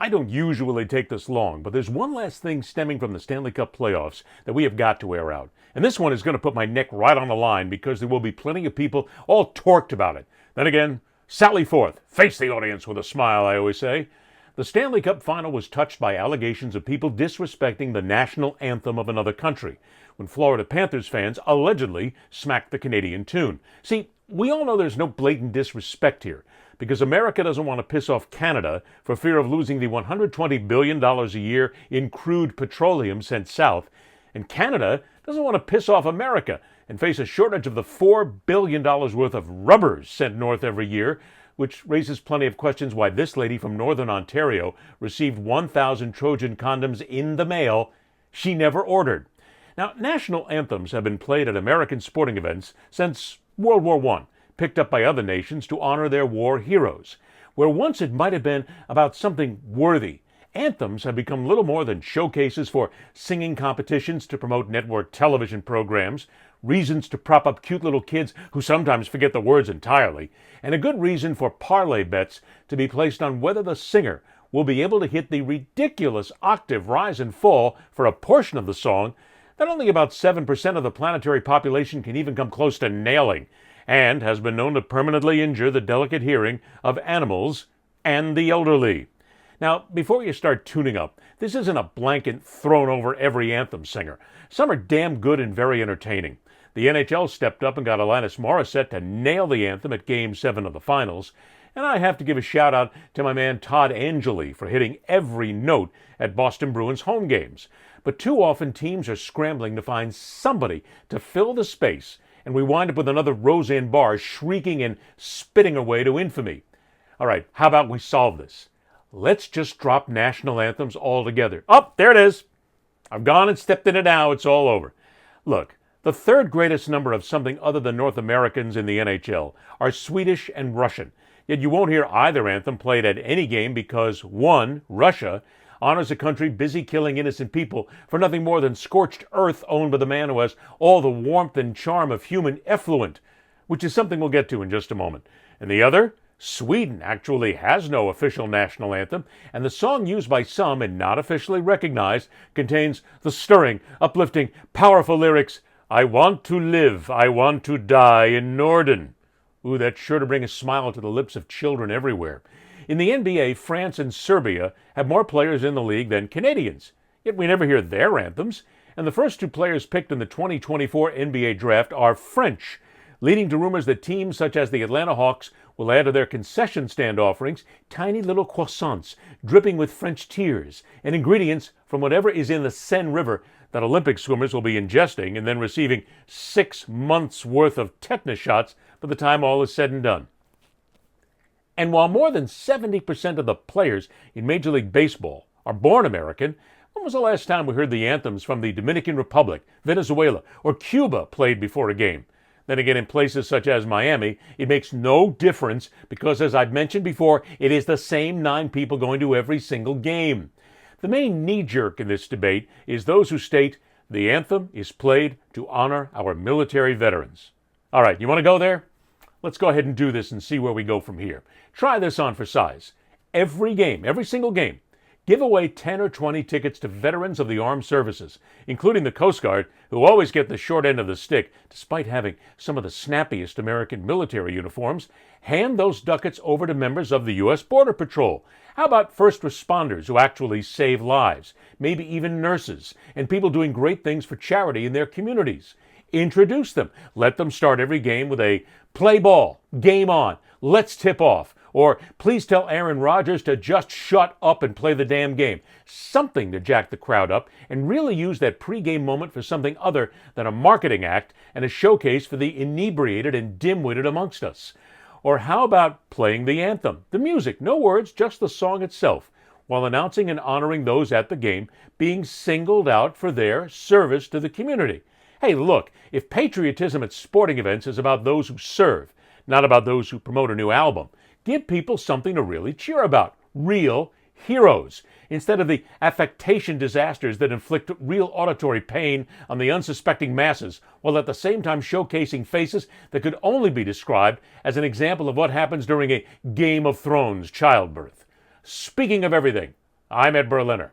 I don't usually take this long, but there's one last thing stemming from the Stanley Cup playoffs that we have got to air out. And this one is going to put my neck right on the line because there will be plenty of people all torqued about it. Then again, sally forth, face the audience with a smile, I always say. The Stanley Cup final was touched by allegations of people disrespecting the national anthem of another country, when Florida Panthers fans allegedly smacked the Canadian tune. See, we all know there's no blatant disrespect here, because America doesn't want to piss off Canada for fear of losing the $120 billion a year in crude petroleum sent south, and Canada doesn't want to piss off America and face a shortage of the $4 billion worth of rubbers sent north every year, which raises plenty of questions why this lady from Northern Ontario received 1,000 Trojan condoms in the mail she never ordered. Now, national anthems have been played at American sporting events since World War I, picked up by other nations to honor their war heroes. Where once it might have been about something worthy, anthems have become little more than showcases for singing competitions to promote network television programs, reasons to prop up cute little kids who sometimes forget the words entirely, and a good reason for parlay bets to be placed on whether the singer will be able to hit the ridiculous octave rise and fall for a portion of the song that only about 7% of the planetary population can even come close to nailing, and has been known to permanently injure the delicate hearing of animals and the elderly. Now, before you start tuning up, this isn't a blanket thrown over every anthem singer. Some are damn good and very entertaining. The NHL stepped up and got Alanis Morissette to nail the anthem at Game 7 of the finals, and I have to give a shout-out to my man Todd Angeli for hitting every note at Boston Bruins home games. But too often teams are scrambling to find somebody to fill the space, and we wind up with another Roseanne Barr shrieking and spitting away to infamy. All right, how about we solve this? Let's just drop national anthems altogether. Oh, there it is. I've gone and stepped in it now. It's all over. Look, the third greatest number of something other than North Americans in the NHL are Swedish and Russian. Yet you won't hear either anthem played at any game because, one, Russia honors a country busy killing innocent people for nothing more than scorched earth owned by the man who has all the warmth and charm of human effluent, which is something we'll get to in just a moment. And the other, Sweden, actually has no official national anthem, and the song used by some and not officially recognized contains the stirring, uplifting, powerful lyrics, "I want to live, I want to die in Norden." Ooh, that's sure to bring a smile to the lips of children everywhere. In the NBA, France and Serbia have more players in the league than Canadians, yet we never hear their anthems, and the first two players picked in the 2024 NBA draft are French, leading to rumors that teams such as the Atlanta Hawks will add to their concession stand offerings tiny little croissants dripping with French tears and ingredients from whatever is in the Seine River that Olympic swimmers will be ingesting and then receiving 6 months' worth of tetanus shots by the time all is said and done. And while more than 70% of the players in Major League Baseball are born American, when was the last time we heard the anthems from the Dominican Republic, Venezuela, or Cuba played before a game? Then again, in places such as Miami, it makes no difference because, as I've mentioned before, it is the same 9 people going to every single game. The main knee-jerk in this debate is those who state the anthem is played to honor our military veterans. All right, you want to go there? Let's go ahead and do this and see where we go from here. Try this on for size. Every game, every single game, give away 10 or 20 tickets to veterans of the armed services, including the Coast Guard, who always get the short end of the stick, despite having some of the snappiest American military uniforms. Hand those ducats over to members of the U.S. Border Patrol. How about first responders who actually save lives, maybe even nurses, and people doing great things for charity in their communities? Introduce them. Let them start every game with a play ball, game on, let's tip off, or please tell Aaron Rodgers to just shut up and play the damn game. Something to jack the crowd up and really use that pregame moment for something other than a marketing act and a showcase for the inebriated and dim-witted amongst us. Or how about playing the anthem, the music, no words, just the song itself, while announcing and honoring those at the game being singled out for their service to the community. Hey, look, if patriotism at sporting events is about those who serve, not about those who promote a new album, give people something to really cheer about. Real heroes, instead of the affectation disasters that inflict real auditory pain on the unsuspecting masses, while at the same time showcasing faces that could only be described as an example of what happens during a Game of Thrones childbirth. Speaking of everything, I'm Ed Berliner.